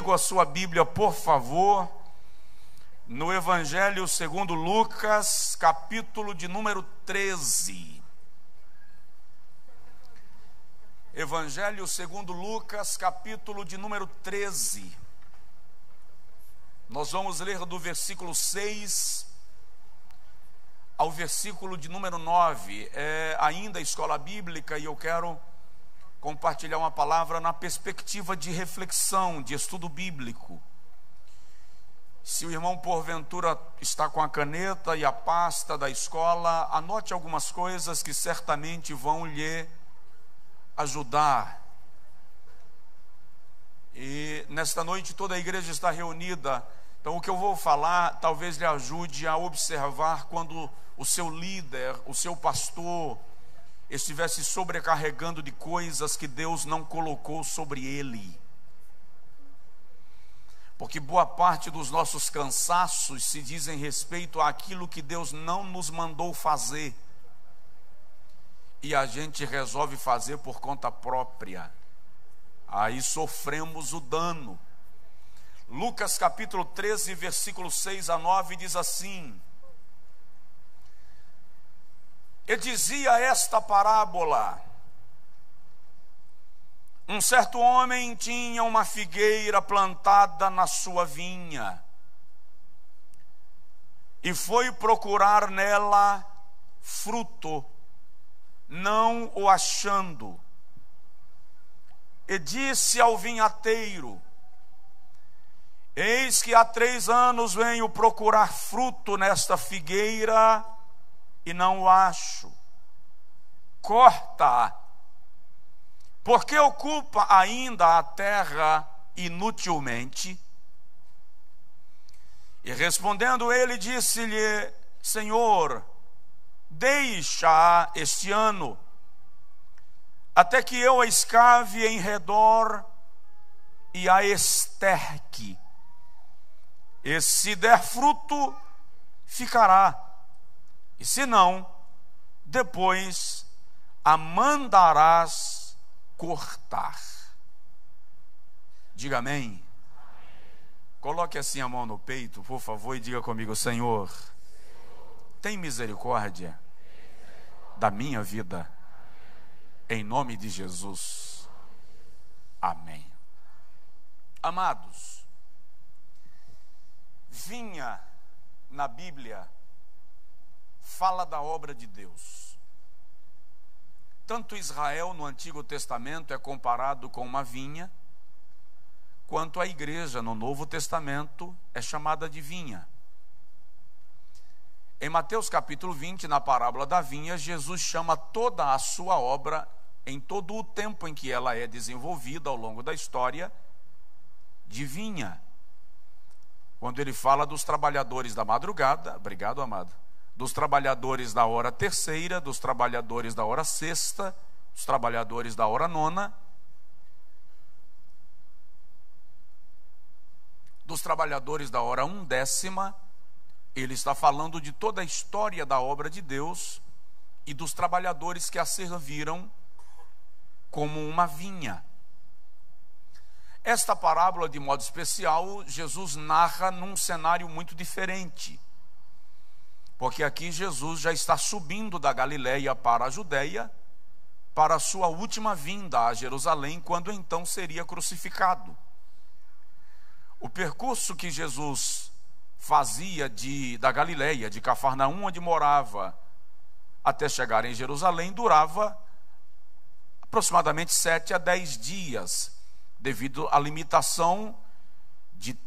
comigo a sua Bíblia, por favor, no Evangelho segundo Lucas, capítulo de número 13. Evangelho segundo Lucas, capítulo de número 13. Nós vamos ler do versículo 6 ao versículo de número 9. É ainda a escola bíblica e eu quero compartilhar uma palavra na perspectiva de reflexão, de estudo bíblico. Se o irmão porventura está com a caneta e a pasta da escola, anote algumas coisas que certamente vão lhe ajudar. E nesta noite toda a igreja está reunida, então o que eu vou falar talvez lhe ajude a observar quando o seu líder, o seu pastor, estivesse sobrecarregando de coisas que Deus não colocou sobre ele. Porque boa parte dos nossos cansaços se dizem respeito àquilo que Deus não nos mandou fazer. E a gente resolve fazer por conta própria. Aí sofremos o dano. Lucas capítulo 13, versículo 6 a 9 diz assim: E dizia esta parábola: um certo homem tinha uma figueira plantada na sua vinha, e foi procurar nela fruto, não o achando. E disse ao vinhateiro: eis que há 3 anos venho procurar fruto nesta figueira, e não o acho. Corta-a, porque ocupa ainda a terra inutilmente. E respondendo ele, disse-lhe: Senhor, deixa este ano, até que eu a escave em redor e a esterque. E se der fruto, ficará. E se não, depois a mandarás cortar. Diga amém. Coloque assim a mão no peito, por favor, e diga comigo: Senhor, tem misericórdia da minha vida, em nome de Jesus. Amém. Amados, vinha na Bíblia fala da obra de Deus. Tanto Israel no Antigo Testamento é comparado com uma vinha, quanto a igreja no Novo Testamento é chamada de vinha. Em Mateus capítulo 20, na parábola da vinha, Jesus chama toda a sua obra, em todo o tempo em que ela é desenvolvida ao longo da história, de vinha. Quando ele fala dos trabalhadores da madrugada, obrigado, amado, dos trabalhadores da hora terceira, dos trabalhadores da hora sexta, dos trabalhadores da hora nona, dos trabalhadores da hora undécima. Ele está falando de toda a história da obra de Deus e dos trabalhadores que a serviram como uma vinha. Esta parábola, de modo especial, Jesus narra num cenário muito diferente. Porque aqui Jesus já está subindo da Galileia para a Judeia, para a sua última vinda a Jerusalém, quando então seria crucificado. O percurso que Jesus fazia da Galileia, de Cafarnaum, onde morava, até chegar em Jerusalém, durava aproximadamente 7 a 10 dias, devido à limitação de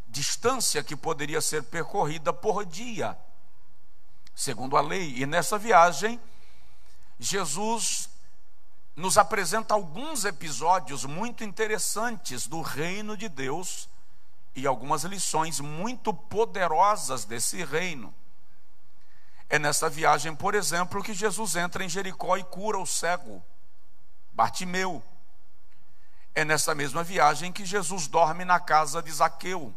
distância que poderia ser percorrida por dia, segundo a lei. E nessa viagem, Jesus nos apresenta alguns episódios muito interessantes do reino de Deus e algumas lições muito poderosas desse reino. É nessa viagem, por exemplo, que Jesus entra em Jericó e cura o cego Bartimeu. É nessa mesma viagem que Jesus dorme na casa de Zaqueu.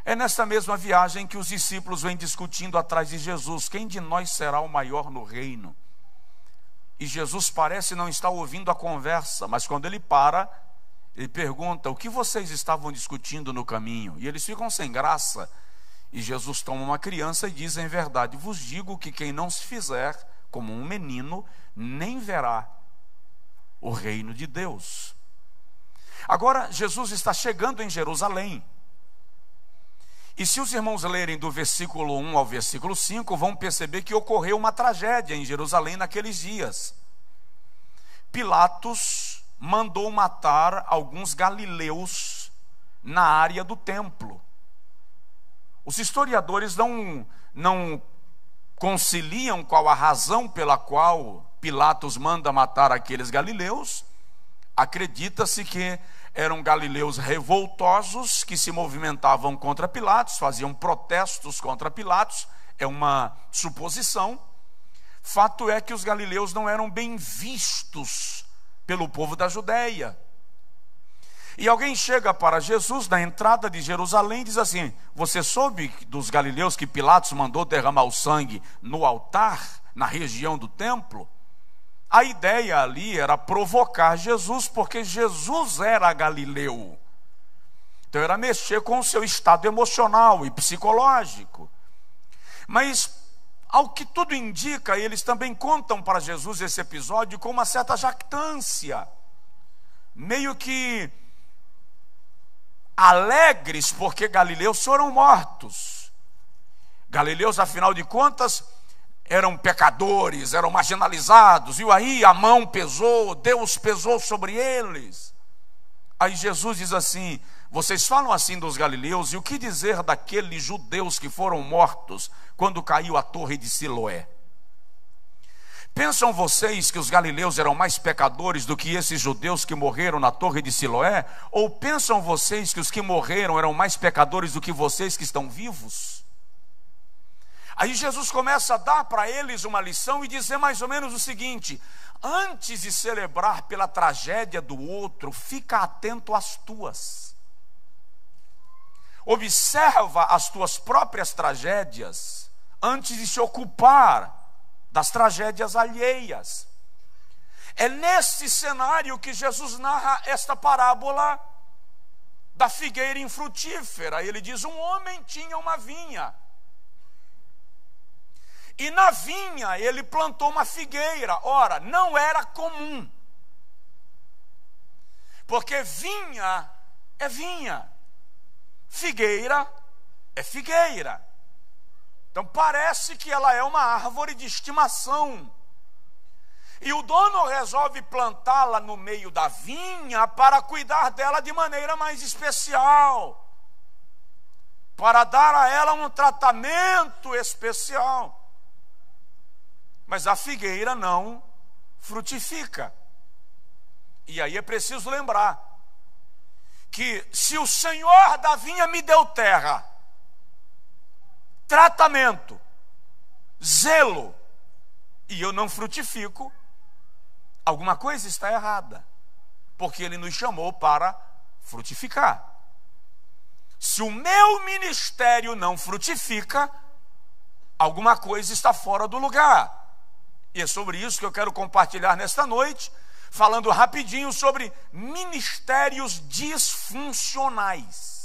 É nessa mesma viagem que os discípulos vêm discutindo atrás de Jesus: quem de nós será o maior no reino? E Jesus parece não estar ouvindo a conversa, mas quando ele para, Ele pergunta: o que vocês estavam discutindo no caminho? E eles ficam sem graça. E Jesus toma uma criança e diz: em verdade vos digo que quem não se fizer como um menino, nem verá o reino de Deus. Agora, Jesus está chegando em Jerusalém. E se os irmãos lerem do versículo 1 ao versículo 5, vão perceber que ocorreu uma tragédia em Jerusalém naqueles dias. Pilatos mandou matar alguns galileus na área do templo. Os historiadores não conciliam qual a razão pela qual Pilatos manda matar aqueles galileus. Acredita-se que eram galileus revoltosos que se movimentavam contra Pilatos, faziam protestos contra Pilatos. É uma suposição. Fato é que os galileus não eram bem vistos pelo povo da Judéia. E alguém chega para Jesus na entrada de Jerusalém e diz assim: você soube dos galileus que Pilatos mandou derramar o sangue no altar, na região do templo? A ideia ali era provocar Jesus, porque Jesus era galileu. Então era mexer com o seu estado emocional e psicológico. Mas, ao que tudo indica, eles também contam para Jesus esse episódio com uma certa jactância, meio que alegres porque galileus foram mortos. Galileus, afinal de contas, eram pecadores, eram marginalizados, e aí a mão pesou, Deus pesou sobre eles. Aí Jesus diz assim: vocês falam assim dos galileus, e o que dizer daqueles judeus que foram mortos quando caiu a torre de Siloé? Pensam vocês que os galileus eram mais pecadores do que esses judeus que morreram na torre de Siloé? Ou pensam vocês que os que morreram eram mais pecadores do que vocês que estão vivos? Aí Jesus começa a dar para eles uma lição e dizer mais ou menos o seguinte: antes de celebrar pela tragédia do outro, fica atento às tuas. Observa as tuas próprias tragédias antes de se ocupar das tragédias alheias. É nesse cenário que Jesus narra esta parábola da figueira infrutífera. Ele diz: um homem tinha uma vinha, e na vinha ele plantou uma figueira. Ora, não era comum, porque vinha é vinha, figueira é figueira. Então parece que ela é uma árvore de estimação. E o dono resolve plantá-la no meio da vinha para cuidar dela de maneira mais especial, para dar a ela um tratamento especial. Mas a figueira não frutifica. E aí é preciso lembrar que se o Senhor da vinha me deu terra, tratamento, zelo, e eu não frutifico, alguma coisa está errada, porque Ele nos chamou para frutificar. Se o meu ministério não frutifica, alguma coisa está fora do lugar. E é sobre isso que eu quero compartilhar nesta noite, falando rapidinho sobre ministérios disfuncionais.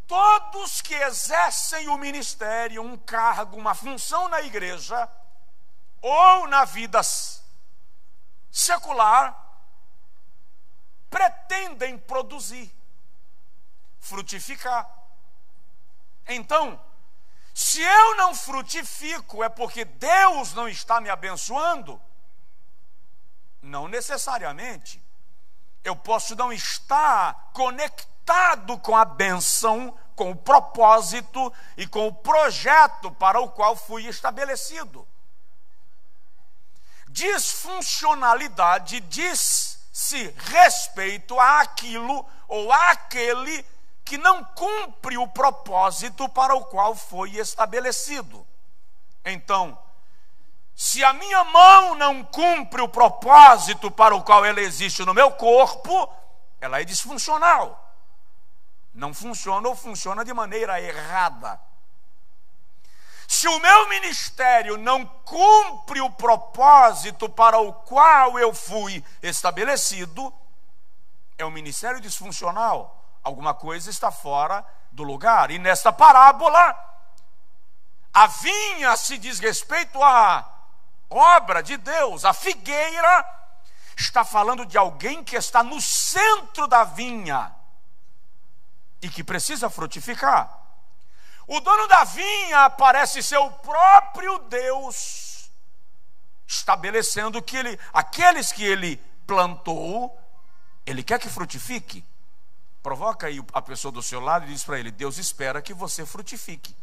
Todos que exercem o ministério, um cargo, uma função na igreja, ou na vida secular, pretendem produzir, frutificar. Então, se eu não frutifico, é porque Deus não está me abençoando? Não necessariamente. Eu posso não estar conectado com a bênção, com o propósito e com o projeto para o qual fui estabelecido. Disfuncionalidade diz-se respeito àquilo ou àquele que não cumpre o propósito para o qual foi estabelecido. Então, se a minha mão não cumpre o propósito para o qual ela existe no meu corpo, ela é disfuncional. Não funciona ou funciona de maneira errada. Se o meu ministério não cumpre o propósito para o qual eu fui estabelecido, é um ministério disfuncional. Alguma coisa está fora do lugar. E nesta parábola, a vinha se diz respeito à obra de Deus. A figueira está falando de alguém que está no centro da vinha e que precisa frutificar. O dono da vinha parece ser o próprio Deus, estabelecendo que aqueles que ele plantou, ele quer que frutifique. Provoca aí a pessoa do seu lado e diz para ele: Deus espera que você frutifique.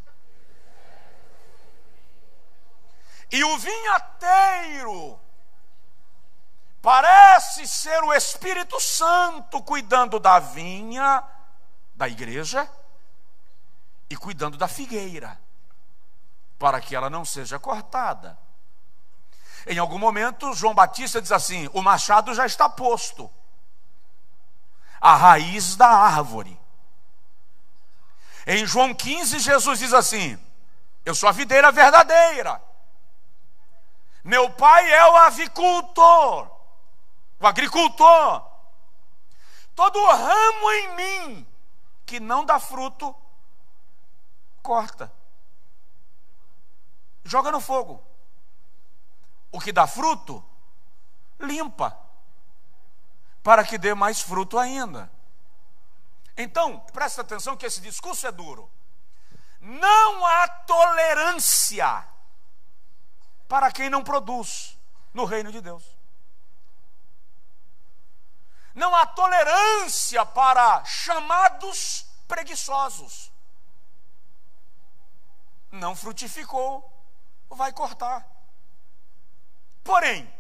E o vinhateiro parece ser o Espírito Santo cuidando da vinha, da igreja, e cuidando da figueira, para que ela não seja cortada. Em algum momento, João Batista diz assim: o machado já está posto, a raiz da árvore. Em João 15, Jesus diz assim: eu sou a videira verdadeira, meu pai é o avicultor, o agricultor. Todo ramo em mim que não dá fruto, corta, joga no fogo. O que dá fruto, limpa, para que dê mais fruto ainda. Então, presta atenção que esse discurso é duro. Não há tolerância para quem não produz no reino de Deus. Não há tolerância para chamados preguiçosos. Não frutificou, vai cortar. Porém,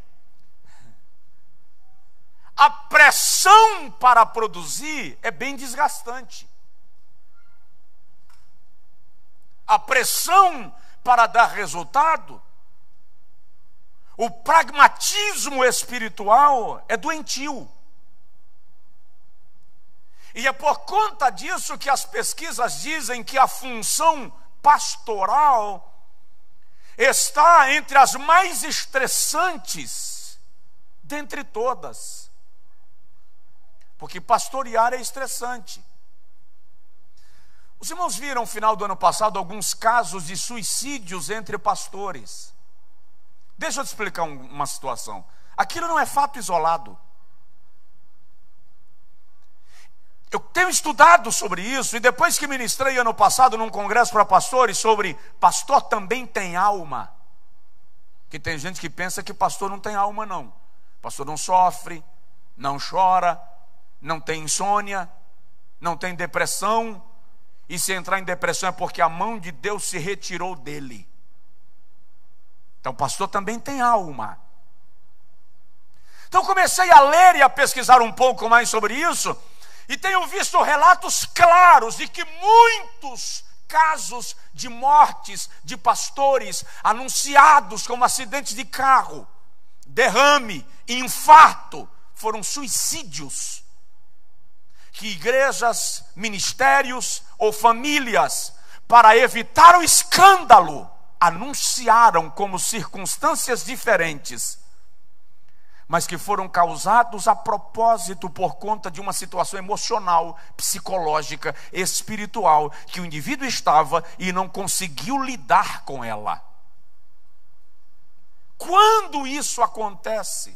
a pressão para produzir é bem desgastante. A pressão para dar resultado, o pragmatismo espiritual é doentio. E é por conta disso que as pesquisas dizem que a função pastoral está entre as mais estressantes dentre todas. Porque pastorear é estressante. Os irmãos viram no final do ano passado alguns casos de suicídios entre pastores. Deixa eu te explicar uma situação. Aquilo não é fato isolado. Eu tenho estudado sobre isso, e depois que ministrei ano passado num congresso para pastores sobre pastor também tem alma. Que tem gente que pensa que pastor não tem alma, não. Pastor não sofre, não chora, não tem insônia, não tem depressão, e se entrar em depressão é porque a mão de Deus se retirou dele. Então pastor também tem alma. Então comecei a ler e a pesquisar um pouco mais sobre isso, e tenho visto relatos claros de que muitos casos de mortes de pastores anunciados como acidentes de carro, derrame, infarto, foram suicídios que igrejas, ministérios ou famílias, para evitar o escândalo, anunciaram como circunstâncias diferentes, mas que foram causados a propósito por conta de uma situação emocional, psicológica, espiritual, que o indivíduo estava e não conseguiu lidar com ela. Quando isso acontece,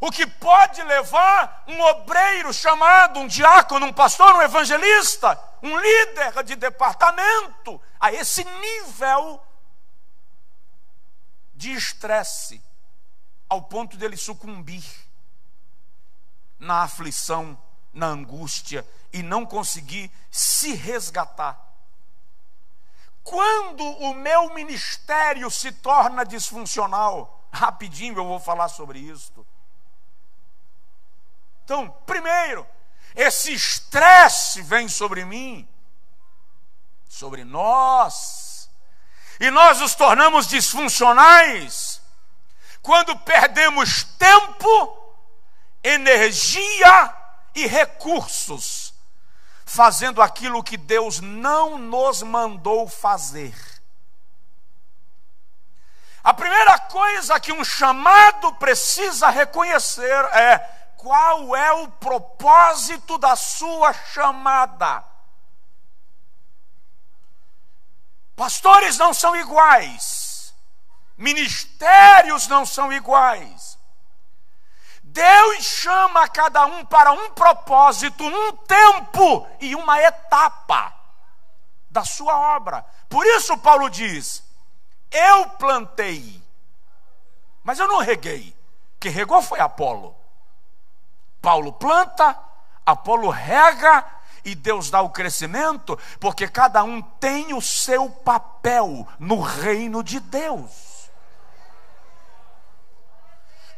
o que pode levar um obreiro chamado, um diácono, um pastor, um evangelista, um líder de departamento, a esse nível de estresse, ao ponto dele sucumbir na aflição, na angústia, e não conseguir se resgatar. Quando o meu ministério se torna disfuncional, rapidinho eu vou falar sobre isso. Então, primeiro, esse estresse vem sobre mim, sobre nós, e nós nos tornamos disfuncionais quando perdemos tempo, energia e recursos fazendo aquilo que Deus não nos mandou fazer. A primeira coisa que um chamado precisa reconhecer é qual é o propósito da sua chamada. Pastores não são iguais, ministérios não são iguais. Deus chama cada um para um propósito, um tempo e uma etapa da sua obra. Por isso Paulo diz: eu plantei, mas eu não reguei. Quem regou foi Apolo. Paulo planta, Apolo rega e Deus dá o crescimento, porque cada um tem o seu papel no reino de Deus.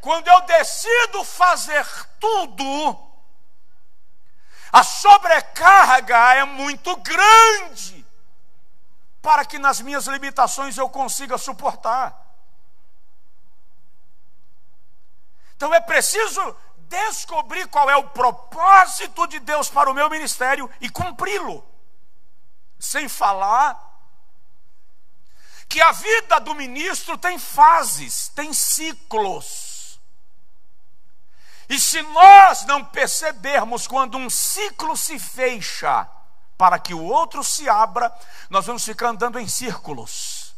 Quando eu decido fazer tudo, a sobrecarga é muito grande para que nas minhas limitações eu consiga suportar. Então é preciso descobrir qual é o propósito de Deus para o meu ministério e cumpri-lo. Sem falar que a vida do ministro tem fases, tem ciclos. E se nós não percebermos quando um ciclo se fecha para que o outro se abra, nós vamos ficar andando em círculos.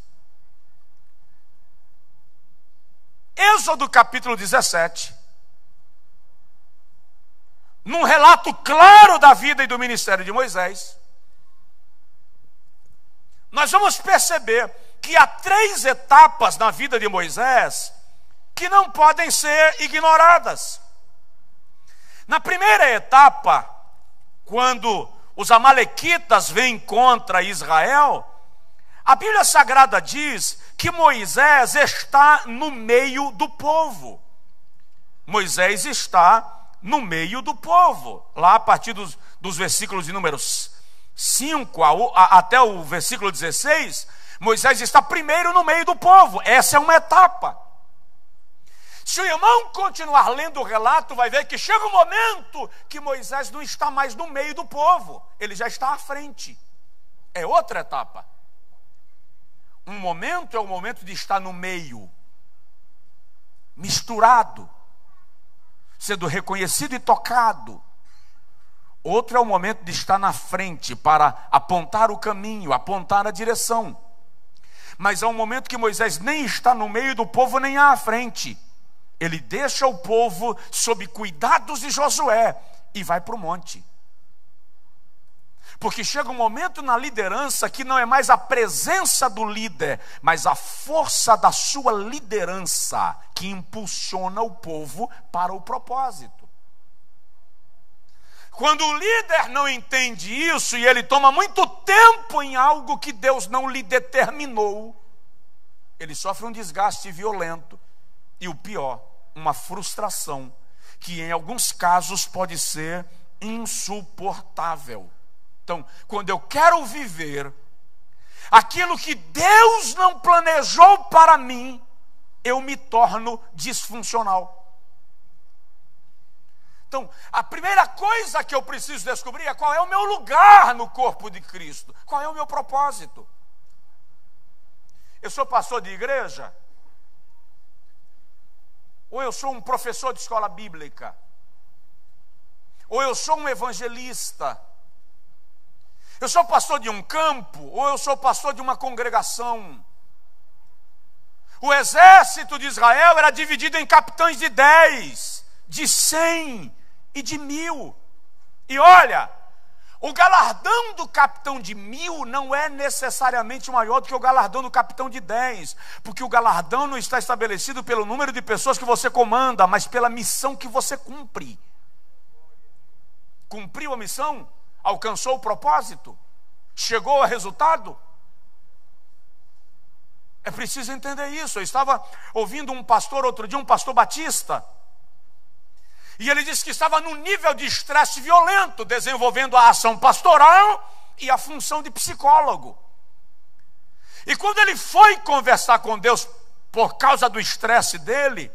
Êxodo capítulo 17. Num relato claro da vida e do ministério de Moisés, nós vamos perceber que há 3 etapas na vida de Moisés que não podem ser ignoradas. Na primeira etapa, quando os amalequitas vêm contra Israel, a Bíblia Sagrada diz que Moisés está no meio do povo. Moisés está no meio do povo, lá a partir dos versículos de números 5 até o versículo 16, Moisés está primeiro no meio do povo. Essa é uma etapa. Se o irmão continuar lendo o relato, vai ver que chega um momento que Moisés não está mais no meio do povo, ele já está à frente. É outra etapa. Um momento é o momento de estar no meio, misturado, sendo reconhecido e tocado. Outro é o momento de estar na frente para apontar o caminho, apontar a direção. Mas há um momento que Moisés nem está no meio do povo, nem à frente. Ele deixa o povo sob cuidados de Josué e vai para o monte. Porque chega um momento na liderança que não é mais a presença do líder, mas a força da sua liderança que impulsiona o povo para o propósito. Quando o líder não entende isso e ele toma muito tempo em algo que Deus não lhe determinou, ele sofre um desgaste violento e o pior, uma frustração que em alguns casos pode ser insuportável. Então, quando eu quero viver aquilo que Deus não planejou para mim, eu me torno disfuncional. Então, a primeira coisa que eu preciso descobrir é qual é o meu lugar no corpo de Cristo. Qual é o meu propósito? Eu sou pastor de igreja? Ou eu sou um professor de escola bíblica? Ou eu sou um evangelista? Eu sou pastor de um campo, ou eu sou pastor de uma congregação? O exército de Israel era dividido em capitães de 10, de 100 e de 1000. E olha, o galardão do capitão de 1000 não é necessariamente maior do que o galardão do capitão de 10, porque o galardão não está estabelecido pelo número de pessoas que você comanda, mas pela missão que você cumpre. Cumpriu a missão? Alcançou o propósito? Chegou ao resultado? É preciso entender isso. Eu estava ouvindo um pastor outro dia, um pastor batista, e ele disse que estava num nível de estresse violento, desenvolvendo a ação pastoral e a função de psicólogo. E quando ele foi conversar com Deus por causa do estresse dele,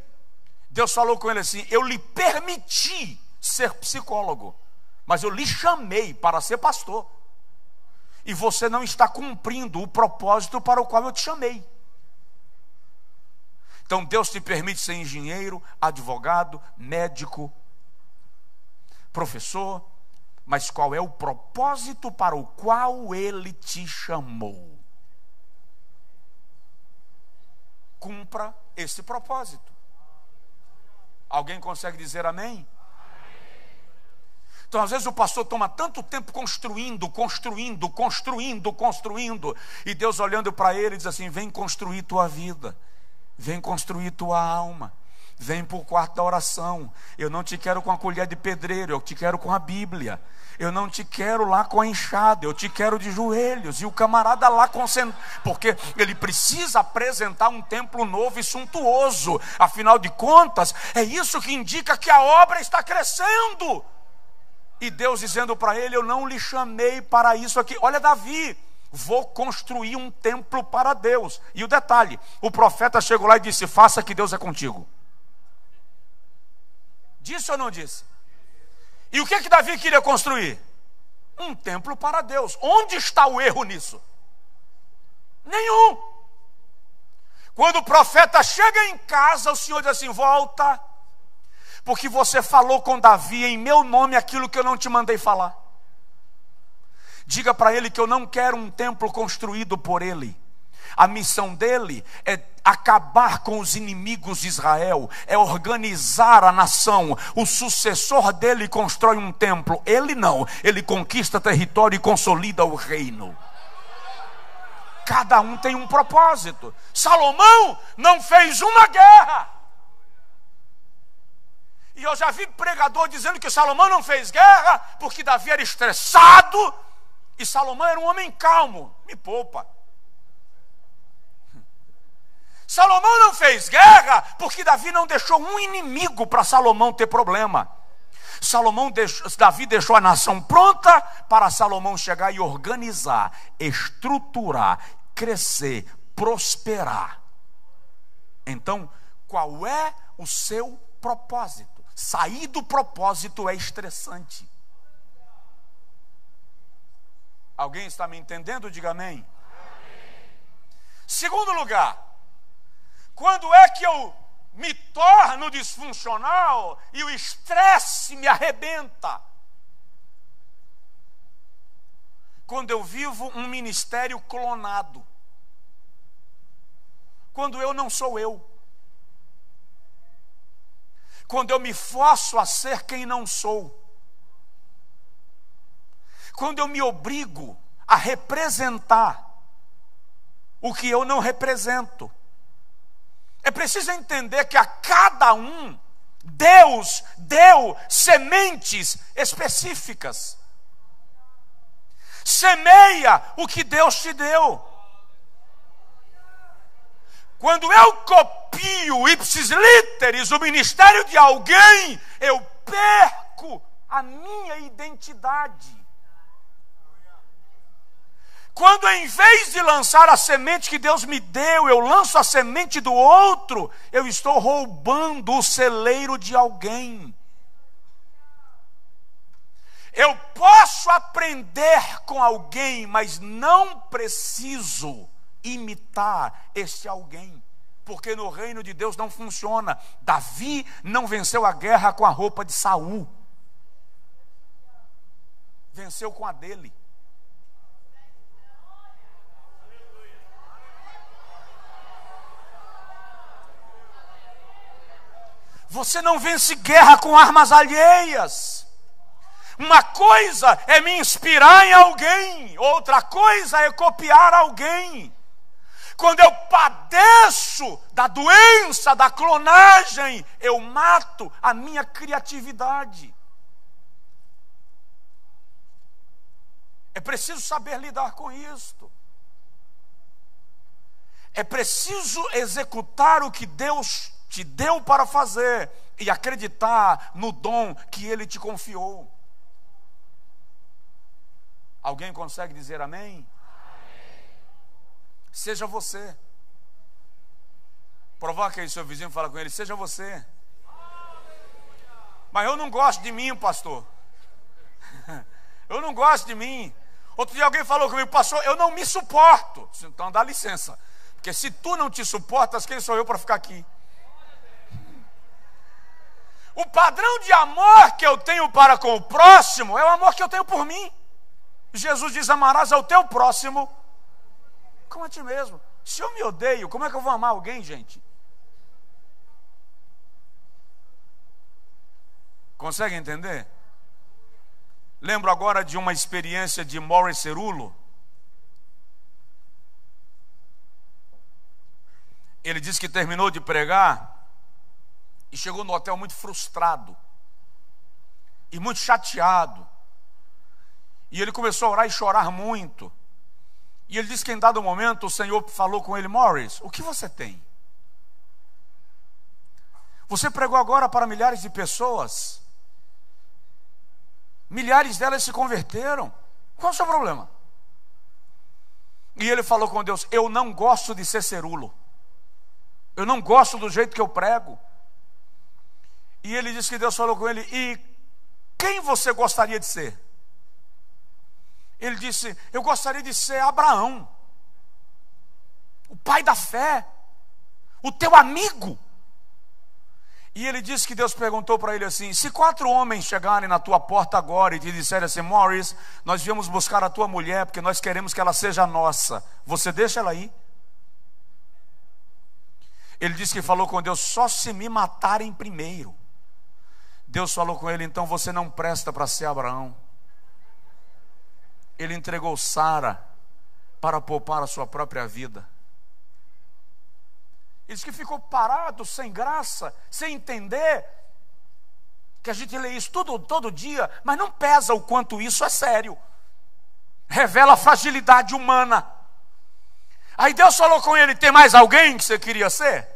Deus falou com ele assim: eu lhe permiti ser psicólogo, mas eu lhe chamei para ser pastor. E você não está cumprindo o propósito para o qual eu te chamei. Então Deus te permite ser engenheiro, advogado, médico, professor, mas qual é o propósito para o qual Ele te chamou? Cumpra esse propósito. Alguém consegue dizer amém? Então, às vezes o pastor toma tanto tempo construindo, e Deus olhando para ele diz assim: vem construir tua vida, vem construir tua alma, vem para o quarto da oração. Eu não te quero com a colher de pedreiro, eu te quero com a Bíblia. Eu não te quero lá com a enxada, eu te quero de joelhos. E o camarada lá porque ele precisa apresentar um templo novo e suntuoso. Afinal de contas, é isso que indica que a obra está crescendo. E Deus dizendo para ele: eu não lhe chamei para isso aqui. Olha Davi, vou construir um templo para Deus. E o detalhe, o profeta chegou lá e disse: faça que Deus é contigo. Disse ou não disse? E o que Davi queria construir? Um templo para Deus. Onde está o erro nisso? Nenhum. Quando o profeta chega em casa, o Senhor diz assim: volta, porque você falou com Davi em meu nome aquilo que eu não te mandei falar. Diga para ele que eu não quero um templo construído por ele. A missão dele é acabar com os inimigos de Israel, é organizar a nação. O sucessor dele constrói um templo, ele não, ele conquista território e consolida o reino. Cada um tem um propósito. Salomão não fez uma guerra. E eu já vi pregador dizendo que Salomão não fez guerra porque Davi era estressado e Salomão era um homem calmo. Me poupa. Salomão não fez guerra porque Davi não deixou um inimigo para Salomão ter problema. Davi deixou a nação pronta para Salomão chegar e organizar, estruturar, crescer, prosperar. Então, qual é o seu propósito? Sair do propósito é estressante. Alguém está me entendendo? Diga amém. Segundo lugar, quando é que eu me torno disfuncional e o estresse me arrebenta? Quando eu vivo um ministério clonado. Quando eu não sou eu. Quando eu me forço a ser quem não sou. Quando eu me obrigo a representar o que eu não represento. É preciso entender que a cada um, Deus deu sementes específicas. Semeia o que Deus te deu. Quando eu copio ipsis literis o ministério de alguém, eu perco a minha identidade. Quando em vez de lançar a semente que Deus me deu, eu lanço a semente do outro, eu estou roubando o celeiro de alguém. Eu posso aprender com alguém, mas não preciso imitar esse alguém, porque no reino de Deus não funciona. Davi não venceu a guerra com a roupa de Saul, venceu com a dele. Você não vence guerra com armas alheias. Uma coisa é me inspirar em alguém, outra coisa é copiar alguém. Quando eu padeço da doença, da clonagem, eu mato a minha criatividade. É preciso saber lidar com isto. É preciso executar o que Deus te deu para fazer e acreditar no dom que Ele te confiou. Alguém consegue dizer amém? Amém. Seja você. Provoca aí seu vizinho e fala com ele: seja você. Mas eu não gosto de mim, pastor. Eu não gosto de mim. Outro dia alguém falou comigo: pastor, eu não me suporto. Então dá licença, porque se tu não te suportas, quem sou eu para ficar aqui? O padrão de amor que eu tenho para com o próximo é o amor que eu tenho por mim. Jesus diz: amarás ao teu próximo como a ti mesmo. Se eu me odeio, como é que eu vou amar alguém, gente? Consegue entender? Lembro agora de uma experiência de Morris Cerullo. Ele disse que terminou de pregar e chegou no hotel muito frustrado e muito chateado. E ele começou a orar e chorar muito. E ele disse que em dado momento o Senhor falou com ele: Morris, o que você tem? Você pregou agora para milhares de pessoas. Milhares delas se converteram. Qual é o seu problema? E ele falou com Deus: eu não gosto de ser Cerullo. Eu não gosto do jeito que eu prego. E ele disse que Deus falou com ele: e quem você gostaria de ser? Ele disse: eu gostaria de ser Abraão, o pai da fé, o teu amigo. E ele disse que Deus perguntou para ele assim: se 4 homens chegarem na tua porta agora e te disserem assim: Morris, nós viemos buscar a tua mulher porque nós queremos que ela seja nossa, você deixa ela aí? Ele disse que falou com Deus: só se me matarem primeiro. Deus falou com ele: então você não presta para ser Abraão. Ele entregou Sara para poupar a sua própria vida. Ele disse que ficou parado, sem graça, sem entender que a gente lê isso todo dia, mas não pesa o quanto isso é sério. Revela a fragilidade humana. Aí Deus falou com ele: tem mais alguém que você queria ser?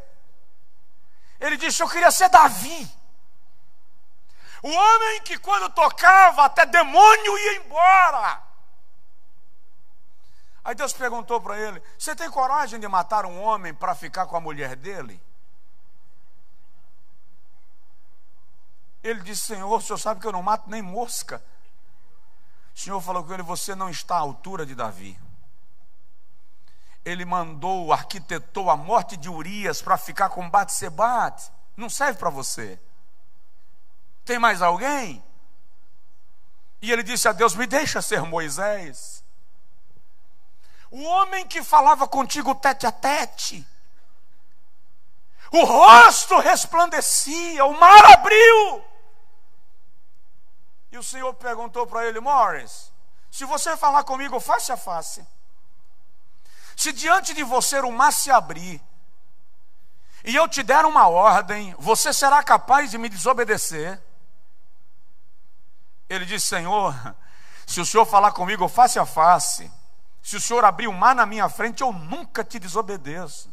Ele disse: eu queria ser Davi. O homem que quando tocava até demônio ia embora. Aí Deus perguntou para ele: você tem coragem de matar um homem para ficar com a mulher dele? Ele disse: Senhor, o senhor sabe que eu não mato nem mosca. O Senhor falou com ele: você não está à altura de Davi. Ele mandou, arquitetou a morte de Urias para ficar com Batseba. Não serve para você. Tem mais alguém? E ele disse a Deus: me deixa ser Moisés, o homem que falava contigo tete a tete. O rosto resplandecia, o mar abriu. E o Senhor perguntou para ele: Morris, se você falar comigo face a face, se diante de você o mar se abrir e eu te der uma ordem, você será capaz de me desobedecer? Ele disse: Senhor, se o Senhor falar comigo face a face, se o Senhor abrir o mar na minha frente, eu nunca te desobedeço.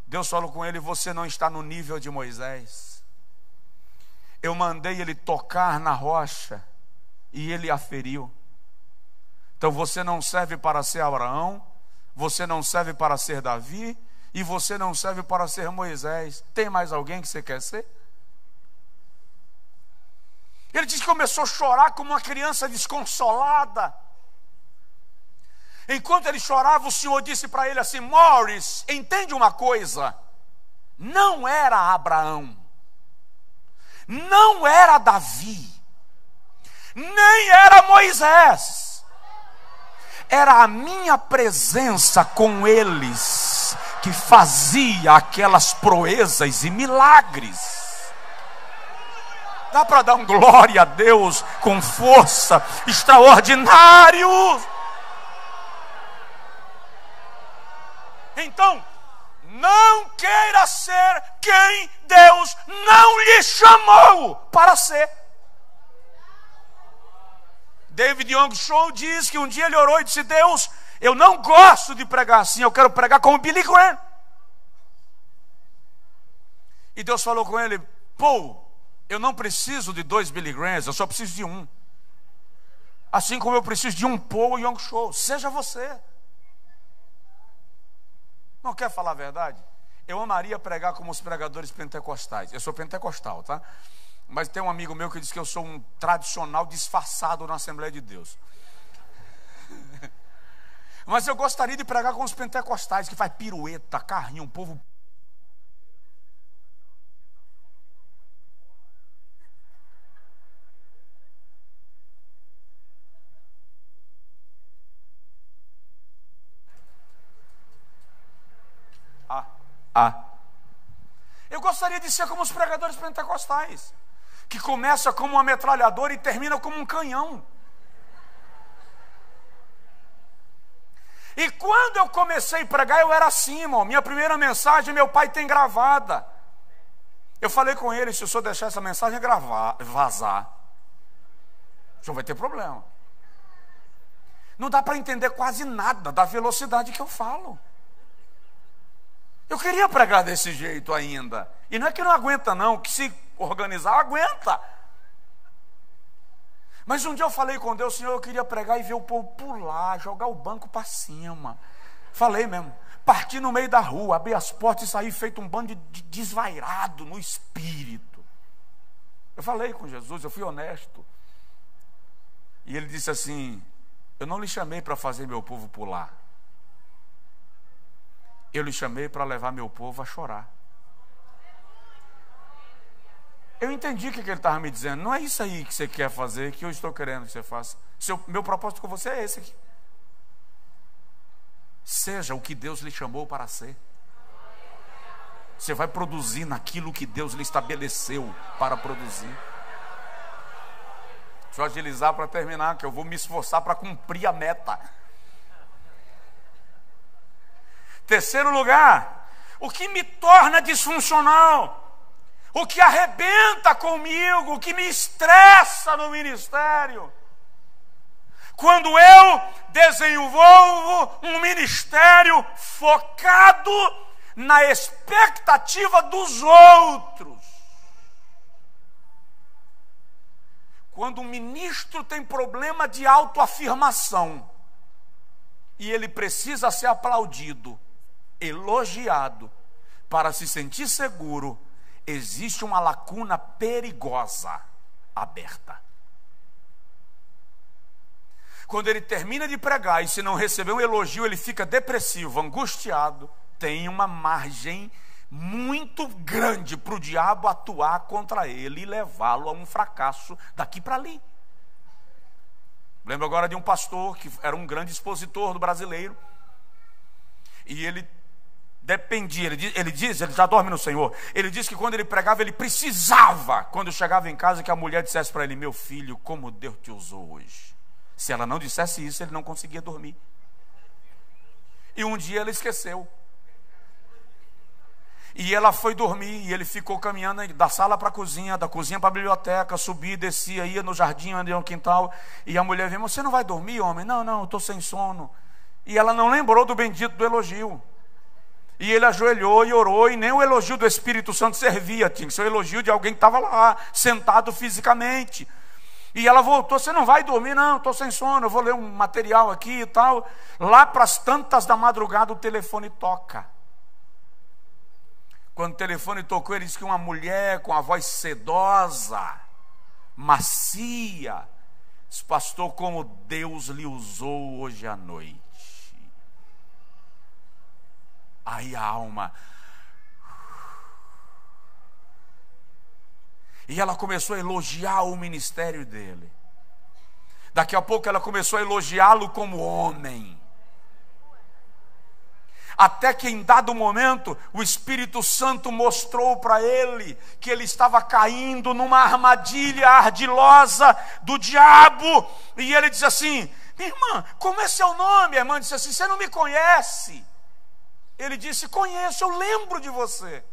Deus falou com ele: você não está no nível de Moisés. Eu mandei ele tocar na rocha e ele a feriu. Então você não serve para ser Abraão, você não serve para ser Davi, e você não serve para ser Moisés. Tem mais alguém que você quer ser? Ele disse que começou a chorar como uma criança desconsolada. Enquanto ele chorava, o Senhor disse para ele assim: Morris, entende uma coisa, não era Abraão, não era Davi, nem era Moisés, era a minha presença com eles que fazia aquelas proezas e milagres. Dá para dar um glória a Deus com força, extraordinário. Então, não queira ser quem Deus não lhe chamou para ser. David Young Cho diz que um dia ele orou e disse: Deus, eu não gosto de pregar assim, eu quero pregar como Billy Graham. E Deus falou com ele: Paul, eu não preciso de 2 Billy Grahams, eu só preciso de um. Assim como eu preciso de um Paul Young Cho, seja você. Não quer falar a verdade? Eu amaria pregar como os pregadores pentecostais. Eu sou pentecostal, tá? Mas tem um amigo meu que diz que eu sou um tradicional disfarçado na Assembleia de Deus. Mas eu gostaria de pregar com os pentecostais, que faz pirueta, carrinho, um povo. Eu gostaria de ser como os pregadores pentecostais, que começa como uma metralhadora e termina como um canhão. E quando eu comecei a pregar, eu era assim, irmão. Minha primeira mensagem, meu pai tem gravada. Eu falei com ele, se o senhor deixar essa mensagem vazar, o senhor vai ter problema. Não dá para entender quase nada da velocidade que eu falo. Eu queria pregar desse jeito ainda. E não é que não aguenta não, que se organizar, aguenta. Mas um dia eu falei com Deus, Senhor, eu queria pregar e ver o povo pular, jogar o banco para cima. Falei mesmo. Parti no meio da rua, abri as portas e saí feito um bando de desvairado no espírito. Eu falei com Jesus, eu fui honesto. E ele disse assim, eu não lhe chamei para fazer meu povo pular. Eu lhe chamei para levar meu povo a chorar. Eu entendi o que ele estava me dizendo. Não é isso aí que você quer fazer, que eu estou querendo que você faça. Meu propósito com você é esse aqui. Seja o que Deus lhe chamou para ser. Você vai produzir naquilo que Deus lhe estabeleceu para produzir. Deixa eu agilizar para terminar, que eu vou me esforçar para cumprir a meta. Terceiro lugar, o que me torna disfuncional, o que arrebenta comigo, o que me estressa no ministério. Quando eu desenvolvo um ministério focado na expectativa dos outros. Quando um ministro tem problema de autoafirmação e ele precisa ser aplaudido, elogiado, para se sentir seguro, existe uma lacuna perigosa aberta. Quando ele termina de pregar e se não receber um elogio, ele fica depressivo, angustiado, tem uma margem muito grande para o diabo atuar contra ele e levá-lo a um fracasso daqui para ali. Lembro agora de um pastor que era um grande expositor do brasileiro, e ele dependia, ele já dorme no Senhor, ele diz que quando ele pregava, ele precisava, quando chegava em casa, que a mulher dissesse para ele, meu filho, como Deus te usou hoje. Se ela não dissesse isso, ele não conseguia dormir. E um dia ela esqueceu. E ela foi dormir, e ele ficou caminhando da sala para a cozinha, da cozinha para a biblioteca, subia, descia, ia no jardim, andava no quintal, e a mulher veio, você não vai dormir, homem? Não, eu estou sem sono. E ela não lembrou do bendito do elogio. E ele ajoelhou e orou, e nem o elogio do Espírito Santo servia, tinha que ser o elogio de alguém que estava lá, sentado fisicamente. E ela voltou, você não vai dormir? Não, estou sem sono, eu vou ler um material aqui e tal. Lá para as tantas da madrugada o telefone toca. Quando o telefone tocou, ele disse que uma mulher com a voz sedosa, macia, disse, pastor, como Deus lhe usou hoje à noite. Aí a alma... E ela começou a elogiar o ministério dele. Daqui a pouco ela começou a elogiá-lo como homem. Até que em dado momento, o Espírito Santo mostrou para ele que ele estava caindo numa armadilha ardilosa do diabo. E ele disse assim, minha irmã, como é seu nome? A irmã disse assim, você não me conhece. Ele disse, conheço, eu lembro de você.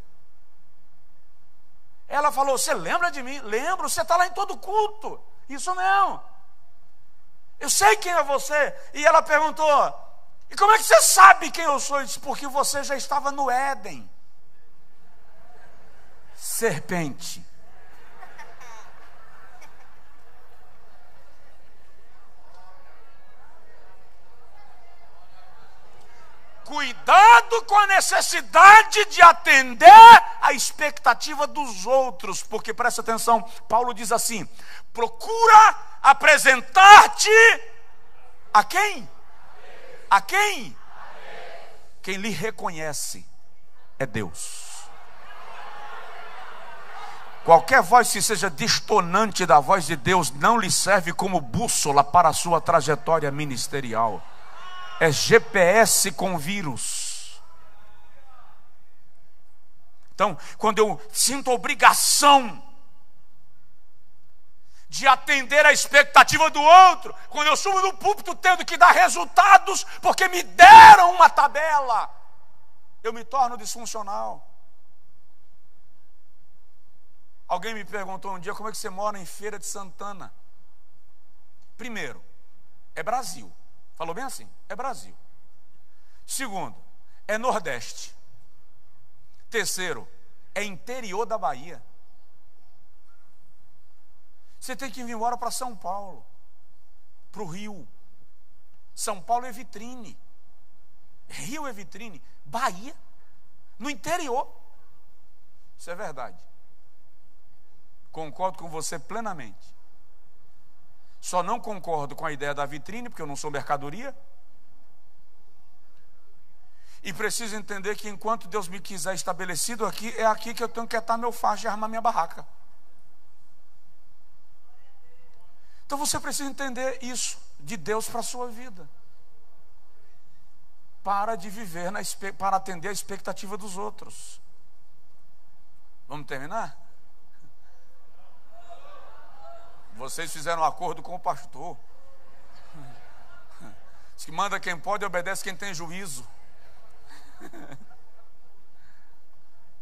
Ela falou, você lembra de mim? Lembro, você está lá em todo culto. Isso não. Eu sei quem é você. E ela perguntou, e como é que você sabe quem eu sou? Eu disse, porque você já estava no Éden. Serpente. Cuidado com a necessidade de atender a expectativa dos outros, porque presta atenção, Paulo diz assim, procura apresentar-te a quem? A quem? Quem lhe reconhece é Deus. Qualquer voz que seja distonante da voz de Deus não lhe serve como bússola para a sua trajetória ministerial. É GPS com vírus. Então, quando eu sinto obrigação de atender a expectativa do outro, quando eu subo no púlpito tendo que dar resultados porque me deram uma tabela, eu me torno disfuncional. Alguém me perguntou um dia como é que você mora em Feira de Santana. Primeiro, é Brasil. Falou bem assim? É Brasil. Segundo, é Nordeste. Terceiro, é interior da Bahia. Você tem que vir embora para São Paulo, para o Rio. São Paulo é vitrine. Rio é vitrine. Bahia, no interior. Isso é verdade. Concordo com você plenamente. Só não concordo com a ideia da vitrine, porque eu não sou mercadoria. E preciso entender que enquanto Deus me quiser estabelecido aqui, é aqui que eu tenho que atar meu facho e armar minha barraca. Então você precisa entender isso de Deus para a sua vida. Para de viver, para atender a expectativa dos outros. Vamos terminar? Vocês fizeram um acordo com o pastor. Diz que manda quem pode e obedece quem tem juízo.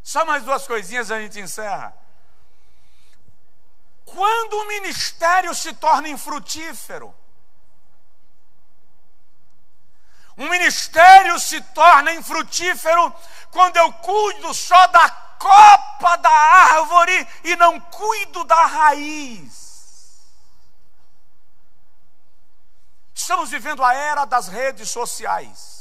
Só mais duas coisinhas e a gente encerra. Quando o ministério se torna infrutífero, um ministério se torna infrutífero quando eu cuido só da copa da árvore e não cuido da raiz. Estamos vivendo a era das redes sociais.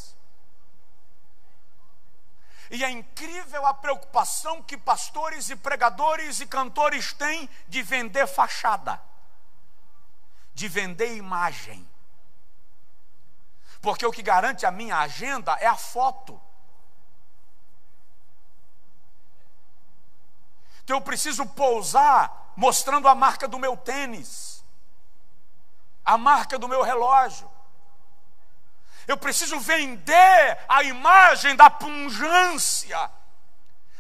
E é incrível a preocupação que pastores e pregadores e cantores têm de vender fachada, de vender imagem. Porque o que garante a minha agenda é a foto. Então eu preciso pousar mostrando a marca do meu tênis, a marca do meu relógio. Eu preciso vender a imagem da pungência.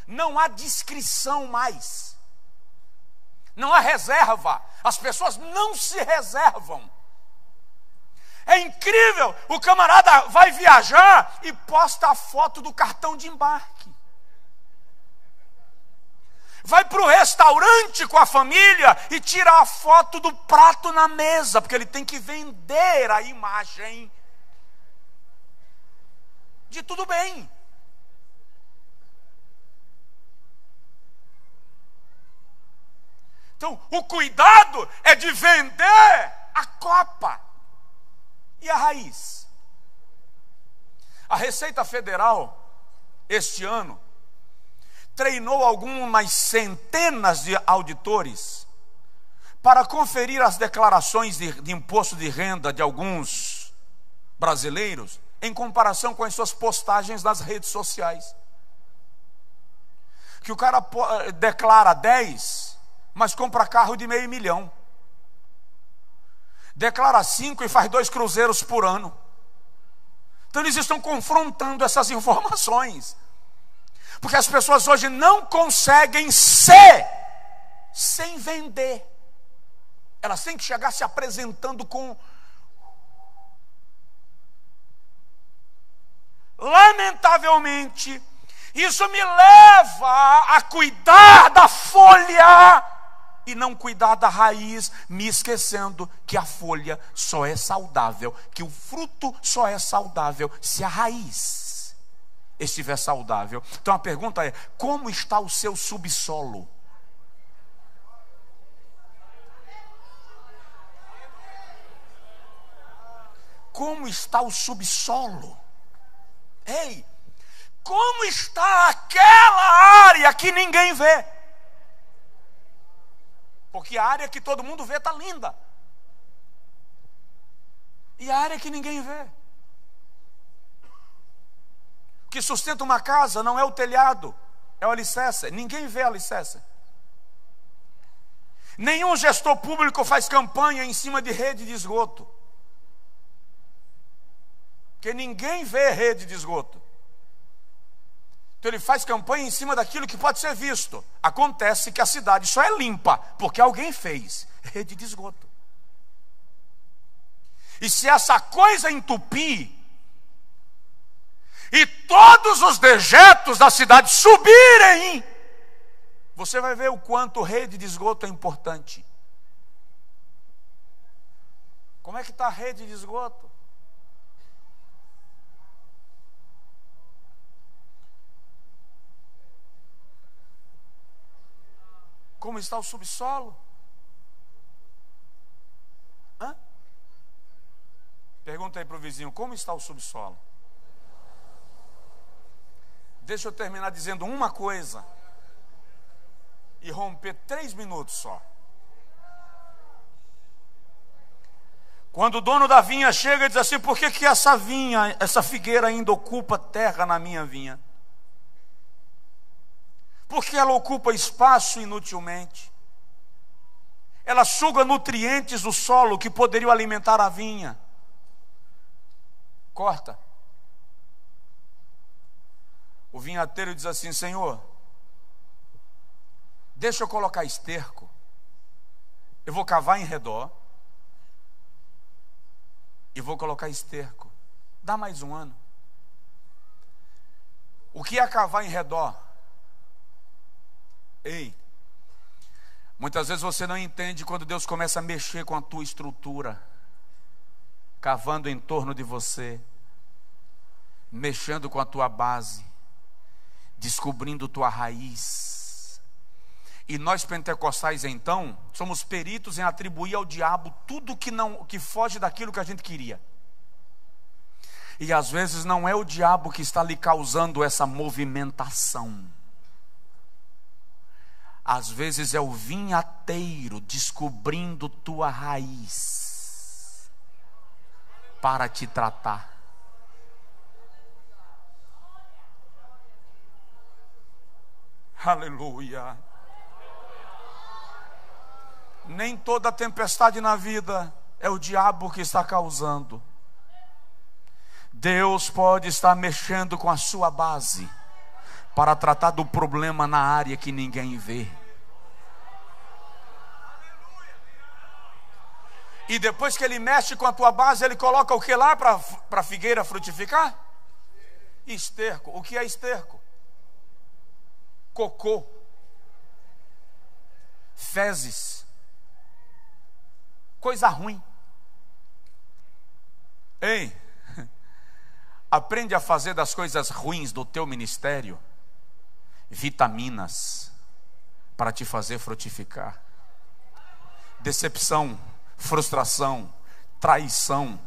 Não há discrição mais. Não há reserva. As pessoas não se reservam. É incrível. O camarada vai viajar e posta a foto do cartão de embarque. Vai para o restaurante com a família e tira a foto do prato na mesa, porque ele tem que vender a imagem de tudo bem. Então, o cuidado é de vender a copa e a raiz. A Receita Federal, este ano, treinou algumas centenas de auditores para conferir as declarações de imposto de renda de alguns brasileiros em comparação com as suas postagens nas redes sociais. Que o cara declara 10, mas compra carro de $500 mil. Declara 5 e faz 2 cruzeiros por ano. Então eles estão confrontando essas informações. Porque as pessoas hoje não conseguem ser sem vender. Elas têm que chegar se apresentando com... Lamentavelmente, isso me leva a cuidar da folha e não cuidar da raiz, me esquecendo que a folha só é saudável, que o fruto só é saudável se a raiz estiver saudável. Então a pergunta é: como está o seu subsolo? Como está o subsolo? Ei, como está aquela área que ninguém vê? Porque a área que todo mundo vê está linda. E a área que ninguém vê? O que sustenta uma casa não é o telhado, é o alicerce. Ninguém vê o alicerce. Nenhum gestor público faz campanha em cima de rede de esgoto. Porque ninguém vê rede de esgoto. Então ele faz campanha em cima daquilo que pode ser visto. Acontece que a cidade só é limpa porque alguém fez rede de esgoto. E se essa coisa entupir, e todos os dejetos da cidade subirem, você vai ver o quanto rede de esgoto é importante. Como é que está a rede de esgoto? Como está o subsolo? Hã? Pergunta aí para o vizinho, como está o subsolo? Deixa eu terminar dizendo uma coisa e romper 3 minutos só. Quando o dono da vinha chega e diz assim, por que essa vinha, essa figueira ainda ocupa terra na minha vinha? Porque ela ocupa espaço inutilmente. Ela suga nutrientes do solo que poderiam alimentar a vinha. Corta. O vinhateiro diz assim, Senhor, deixa eu colocar esterco. Eu vou cavar em redor. E vou colocar esterco. Dá mais um ano. O que é cavar em redor? Ei, muitas vezes você não entende quando Deus começa a mexer com a tua estrutura, cavando em torno de você, mexendo com a tua base, descobrindo tua raiz. E nós pentecostais então somos peritos em atribuir ao diabo tudo que foge daquilo que a gente queria. E às vezes não é o diabo que está lhe causando essa movimentação. Às vezes é o vinhateiro descobrindo tua raiz para te tratar. Aleluia. Nem toda tempestade na vida é o diabo que está causando. Deus pode estar mexendo com a sua base para tratar do problema na área que ninguém vê. E depois que ele mexe com a tua base, ele coloca o que lá para a figueira frutificar? Esterco. O que é esterco? Cocô. Fezes. Coisa ruim. Ei, aprende a fazer das coisas ruins do teu ministério vitaminas para te fazer frutificar. Decepção, frustração, traição,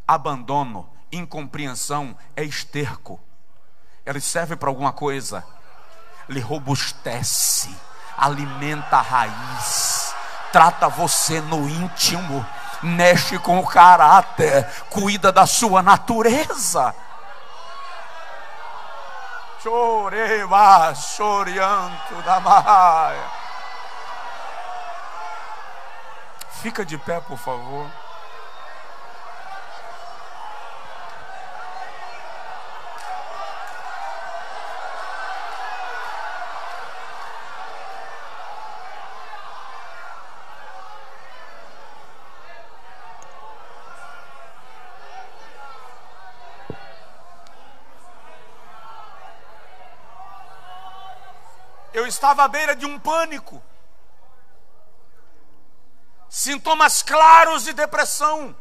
abandono, incompreensão é esterco. Ele serve para alguma coisa, lhe robustece, alimenta a raiz, trata você no íntimo, mexe com o caráter, cuida da sua natureza. Choreba, chorianto da maia. Fica de pé, por favor. Eu estava à beira de um pânico. Sintomas claros de depressão.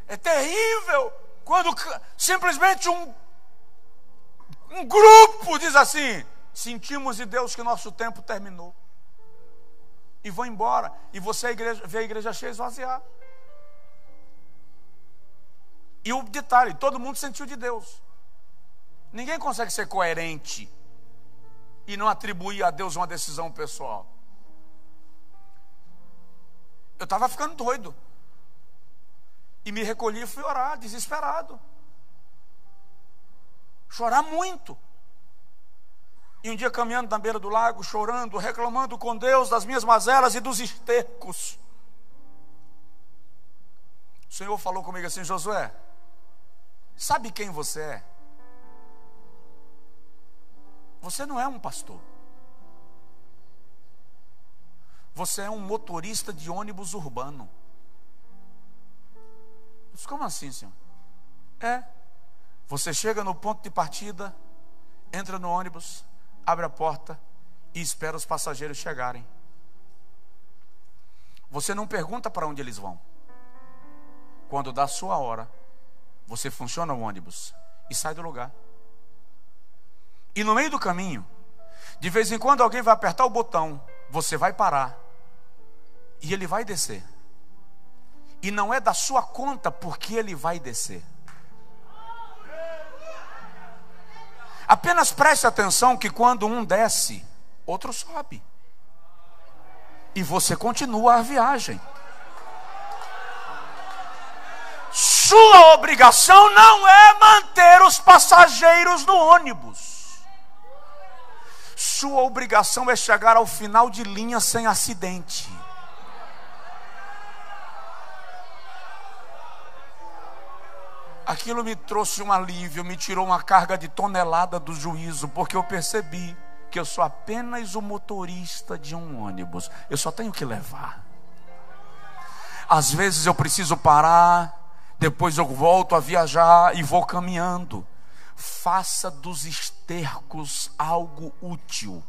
É terrível quando simplesmente um grupo diz assim: sentimos de Deus que nosso tempo terminou. E vão embora. E você vê a igreja cheia esvaziar. E o detalhe, todo mundo sentiu de Deus. Ninguém consegue ser coerente e não atribuir a Deus uma decisão pessoal. Eu estava ficando doido. E me recolhi e fui orar, desesperado. Chorar muito. E um dia caminhando na beira do lago, chorando, reclamando com Deus das minhas mazelas e dos estercos. O Senhor falou comigo assim: Josué, Sabe quem você é? Você não é um pastor. Você é um motorista de ônibus urbano. Eu disse, como assim, senhor? Você chega no ponto de partida, entra no ônibus, abre a porta e espera os passageiros chegarem. Você não pergunta para onde eles vão. Quando dá a sua hora, você funciona o ônibus e sai do lugar. E no meio do caminho, de vez em quando alguém vai apertar o botão, você vai parar e ele vai descer. E não é da sua conta porque ele vai descer. Apenas preste atenção que quando um desce, outro sobe. E você continua a viagem. Sua obrigação não é manter os passageiros no ônibus. Sua obrigação é chegar ao final de linha sem acidente. Aquilo me trouxe um alívio, me tirou uma carga de tonelada do juízo, porque eu percebi que eu sou apenas o motorista de um ônibus. Eu só tenho que levar. Às vezes eu preciso parar, depois eu volto a viajar e vou caminhando. Faça dos estercos algo útil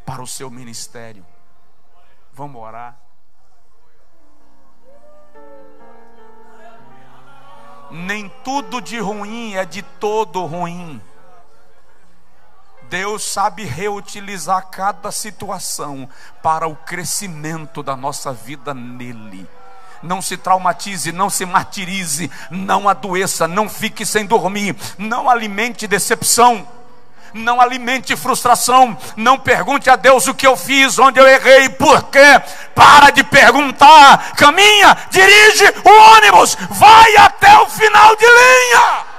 para o seu ministério. Vamos orar. Nem tudo de ruim é de todo ruim. Deus sabe reutilizar cada situação para o crescimento da nossa vida nele. Não se traumatize, não se martirize, não adoeça, não fique sem dormir, não alimente decepção, não alimente frustração, não pergunte a Deus o que eu fiz, onde eu errei, por quê. Para de perguntar, caminha, dirige o ônibus, vai até o final de linha.